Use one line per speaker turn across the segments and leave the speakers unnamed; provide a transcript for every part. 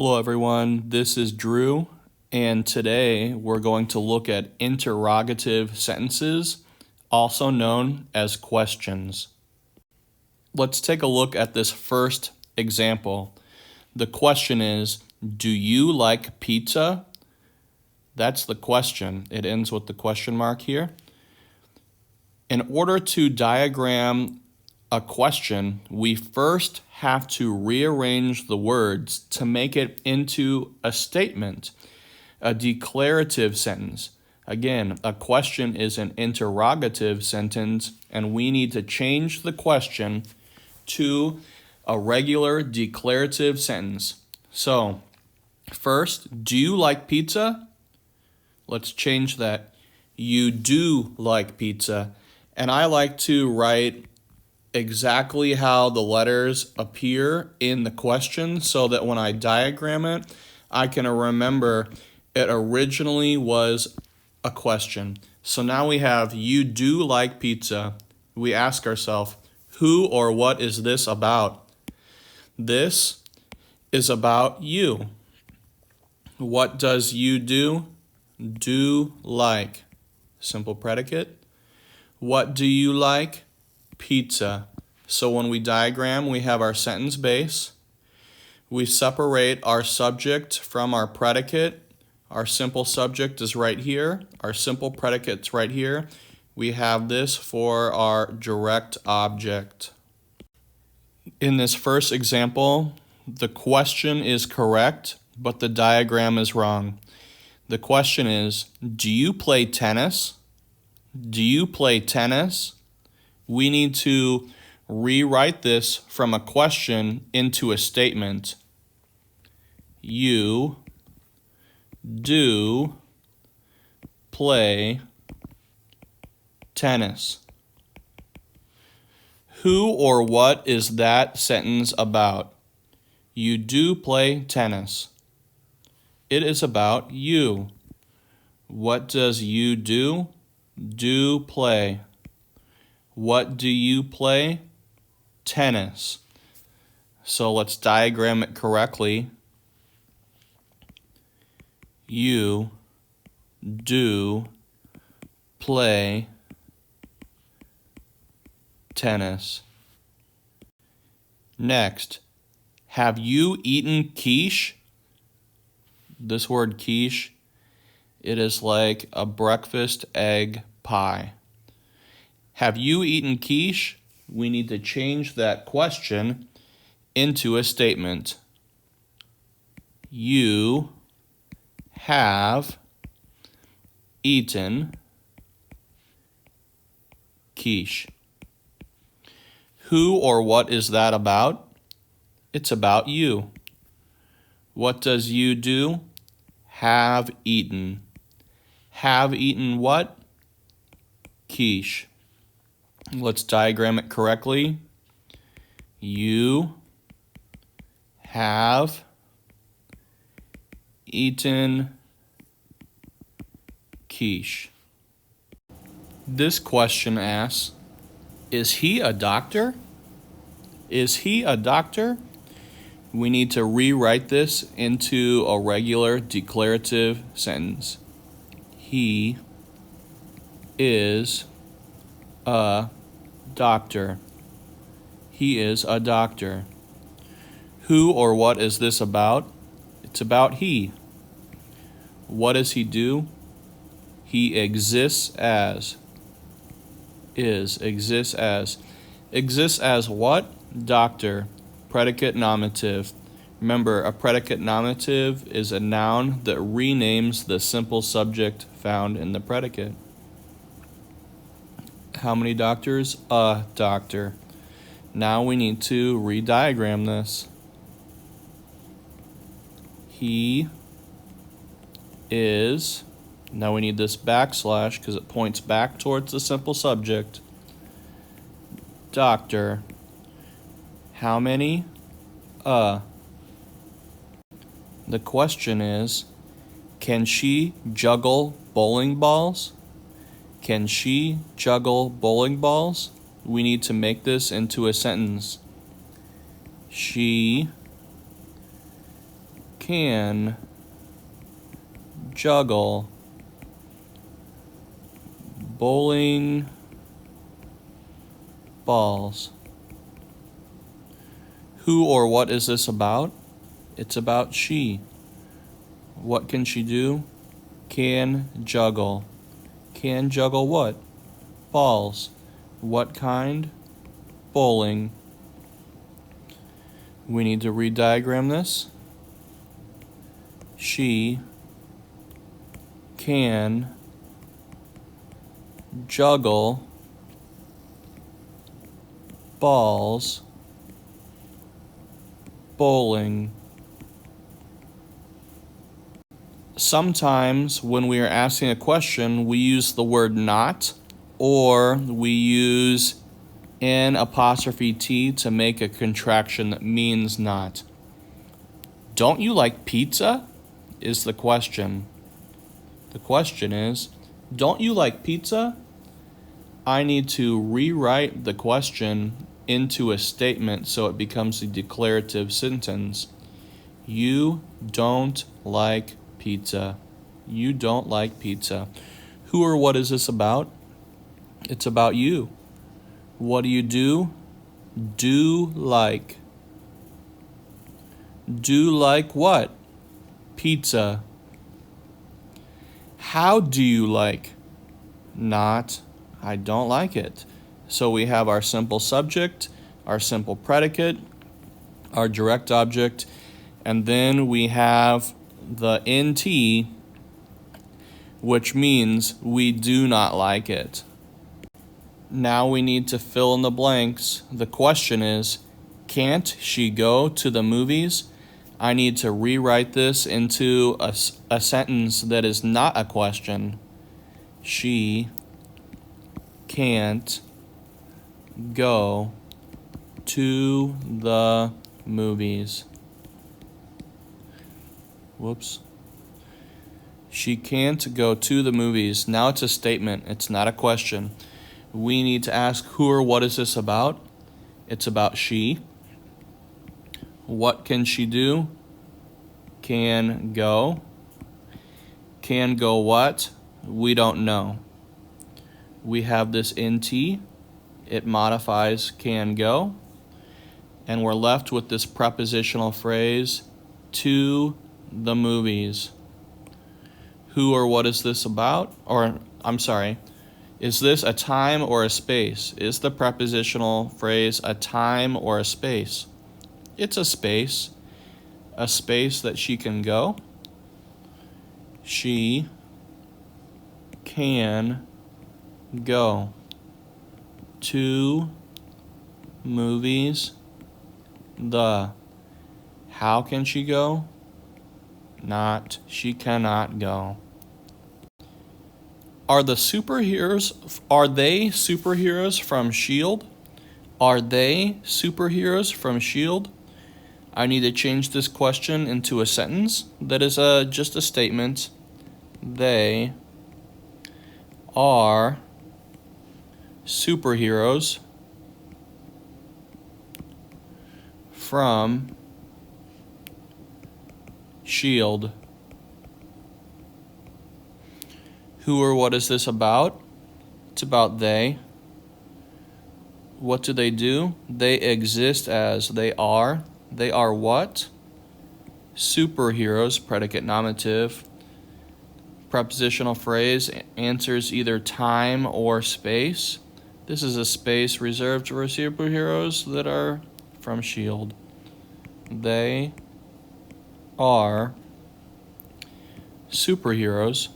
Hello everyone, this is Drew, and today we're going to look at interrogative sentences, also known as questions. Let's take a look at this first example. The question is, do you like pizza? That's the question. It ends with the question mark here. In order to diagram a question, we first have to rearrange the words to make it into a statement, a declarative sentence. Again, a question is an interrogative sentence, and we need to change the question to a regular declarative sentence. So, first, do you like pizza? Let's change that. You do like pizza. And I like to write exactly how the letters appear in the question so that when I diagram it, I can remember it originally was a question. So now we have you do like pizza. We ask ourselves, who or what is this about? This is about you. What does you do? Do like. Simple predicate. What do you like? Pizza. So when we diagram, we have our sentence base. We separate our subject from our predicate. Our simple subject is right here. Our simple predicate's right here. We have this for our direct object. In this first example, the question is correct, but the diagram is wrong. The question is, do you play tennis? Do you play tennis? We need to rewrite this from a question into a statement. You do play tennis. Who or what is that sentence about? You do play tennis. It is about you. What does you do? Do play. What do you play? Tennis. So let's diagram it correctly. You do play tennis. Next, have you eaten quiche? This word quiche, it is like a breakfast egg pie. Have you eaten quiche? We need to change that question into a statement. You have eaten quiche. Who or what is that about? It's about you. What does you do? Have eaten. Have eaten what? Quiche. Let's diagram it correctly. You have eaten quiche. This question asks, is he a doctor? Is he a doctor? We need to rewrite this into a regular declarative sentence. He is a doctor. He is a doctor. Who or what is this about? It's about he. What does he do? He exists as. Exists as. Exists as what? Doctor. Predicate nominative. Remember, a predicate nominative is a noun that renames the simple subject found in the predicate. How many doctors? A doctor. Now we need to rediagram this. He is, now we need this backslash because it points back towards the simple subject. Doctor. How many? A. The question is, can she juggle bowling balls? Can she juggle bowling balls? We need to make this into a sentence. She can juggle bowling balls. Who or what is this about? It's about she. What can she do? Can juggle. Can juggle what? Balls. What kind? Bowling. We need to rediagram this. She can juggle balls bowling. Sometimes when we are asking a question, we use the word not, or we use an apostrophe T to make a contraction that means not. Don't you like pizza? Is the question. The question is, don't you like pizza? I need to rewrite the question into a statement so it becomes a declarative sentence. You don't like pizza. You don't like pizza. Who or what is this about? It's about you. What do you do? Do like. Do like what? Pizza. How do you like? Not. I don't like it. So we have our simple subject, our simple predicate, our direct object, and then we have the NT, which means we do not like it. Now we need to fill in the blanks. The question is, can't she go to the movies? I need to rewrite this into a sentence that is not a question. She can't go to the movies. Whoops. She can't go to the movies. Now it's a statement. It's not a question. We need to ask who or what is this about? It's about she. What can she do? Can go. Can go what? We don't know. We have this NT. It modifies can go. And we're left with this prepositional phrase, to the movies. Who or what is this about? Is this a time or a space? Is the prepositional phrase a time or a space? It's a space that she can go. She can go to movies. How can she go? Not. She cannot go. Are they superheroes from S.H.I.E.L.D.? Are they superheroes from S.H.I.E.L.D.? I need to change this question into a sentence that is just a statement. They are superheroes from S.H.I.E.L.D. Who or what is this about? It's about they. What do? They exist as. They are. They are what? Superheroes, predicate nominative. Prepositional phrase answers either time or space. This is a space reserved for superheroes that are from S.H.I.E.L.D. They are superheroes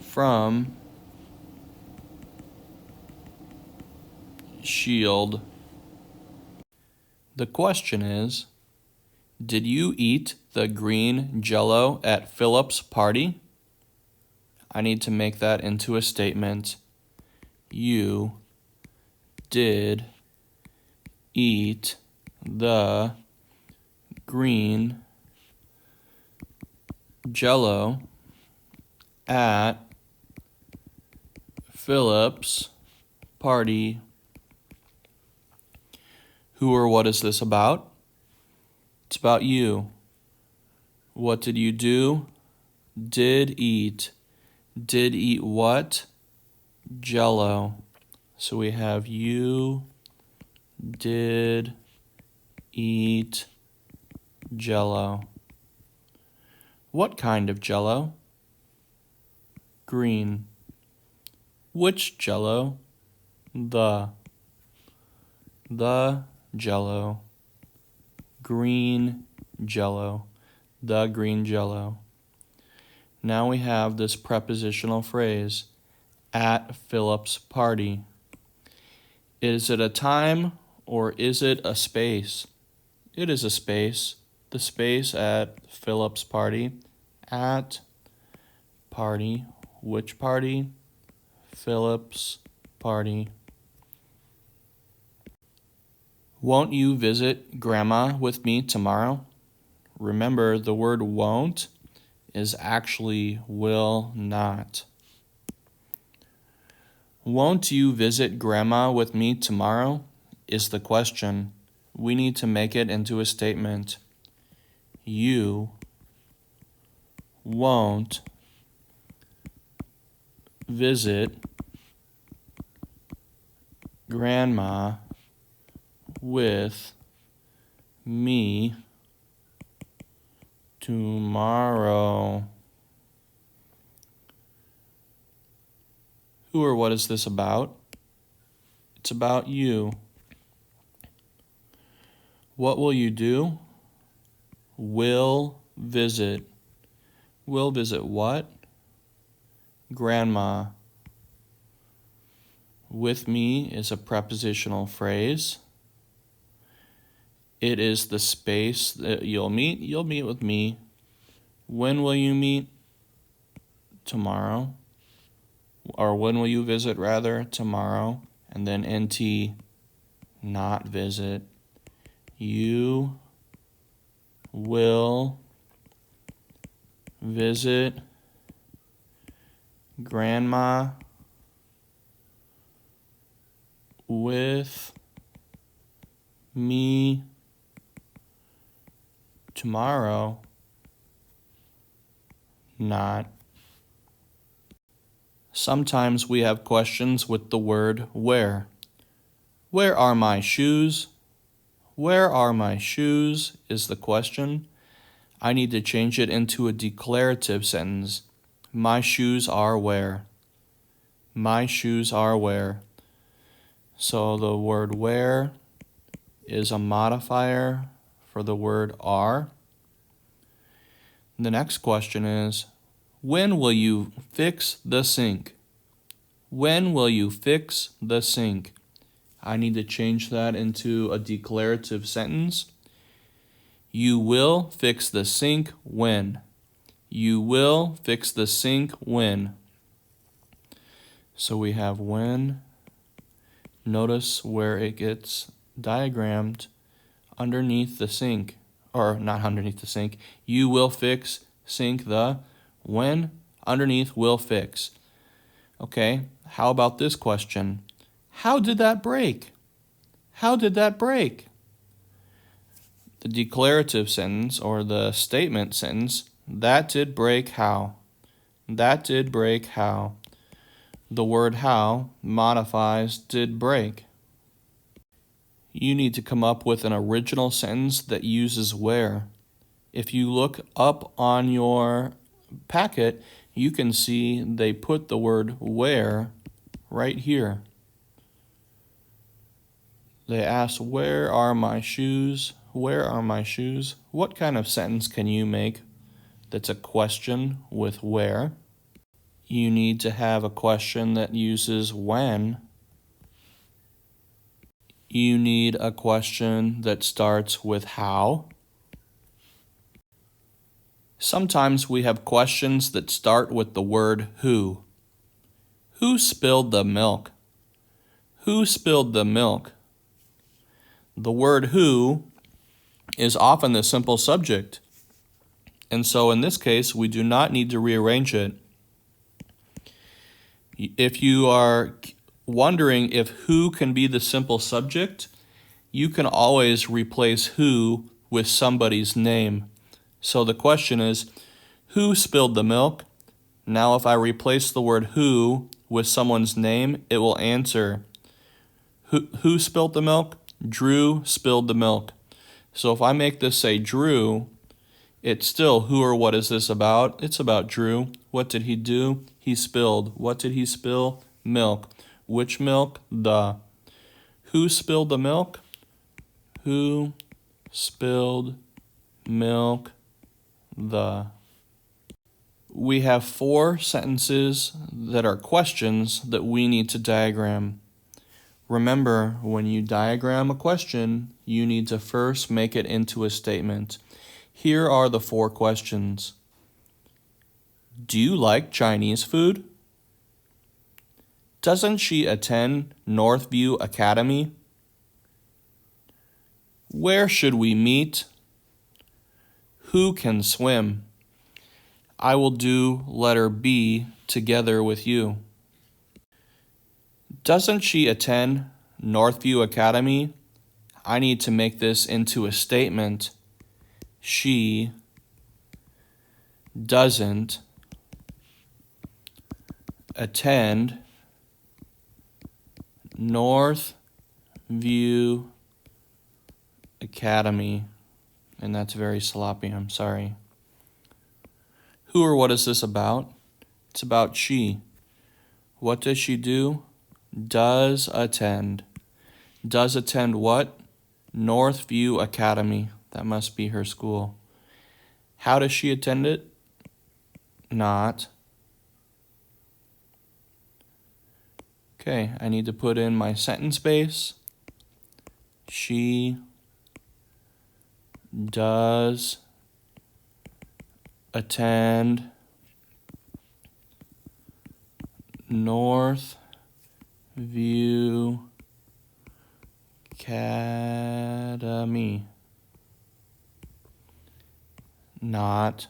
from S.H.I.E.L.D. The question is, did you eat the green Jell-O at Philip's party? I need to make that into a statement. You did eat the green Jell-O at Philip's party. Who or what is this about? It's about you. What did you do? Did eat. Did eat what? Jello. So we have you did eat Jello. What kind of Jello? Green. Which Jello? The Jello. Green Jello. The green Jello. Now we have this prepositional phrase, at Philip's party. Is it a time or is it a space? It is a space. The space at Philip's party. At party. Which party? Philip's party. Won't you visit Grandma with me tomorrow? Remember, the word won't is actually will not. Won't you visit Grandma with me tomorrow is the question. We need to make it into a statement. You won't visit Grandma with me tomorrow. Who or what is this about? It's about you. What will you do? Will visit. Will visit what? Grandma. With me is a prepositional phrase. It is the space that you'll meet. You'll meet with me. When will you meet? Tomorrow. Or when will you visit, rather? Tomorrow. And then NT, not visit. You will visit Grandma with me tomorrow. Not. Sometimes we have questions with the word where. Where are my shoes? Where are my shoes is the question. I need to change it into a declarative sentence. My shoes are where? My shoes are where? So the word where is a modifier for the word are. The next question is, when will you fix the sink? When will you fix the sink? I need to change that into a declarative sentence. You will fix the sink when. You will fix the sink when. So we have when. Notice where it gets diagrammed underneath the sink. Or not underneath the sink. You will fix sink the when underneath will fix. Okay, how about this question? How did that break? How did that break? The declarative sentence or the statement sentence, that did break how? That did break how? The word how modifies did break. You need to come up with an original sentence that uses where. If you look up on your packet, you can see they put the word where right here. They ask, where are my shoes? Where are my shoes? What kind of sentence can you make that's a question with where? You need to have a question that uses when. You need a question that starts with how. Sometimes we have questions that start with the word who. Who spilled the milk? Who spilled the milk? The word who is often the simple subject. And so in this case, we do not need to rearrange it. If you are wondering if who can be the simple subject, you can always replace who with somebody's name. So the question is, who spilled the milk? Now if I replace the word who with someone's name, it will answer, who spilled the milk? Drew spilled the milk. So if I make this say Drew, it's still who or what is this about? It's about Drew. What did he do? He spilled. What did he spill? Milk. Which milk? The. Who spilled the milk? Who spilled milk? The. We have 4 sentences that are questions that we need to diagram. Remember, when you diagram a question, you need to first make it into a statement. Here are the 4 questions. Do you like Chinese food? Doesn't she attend Northview Academy? Where should we meet? Who can swim? I will do letter B together with you. Doesn't she attend Northview Academy? I need to make this into a statement. She doesn't attend Northview Academy. And that's very sloppy, I'm sorry. Who or what is this about? It's about she. What does she do? Does attend. Does attend what? Northview Academy. That must be her school. How does she attend it? Not. Okay, I need to put in my sentence base. She does attend Northview Academy. Not.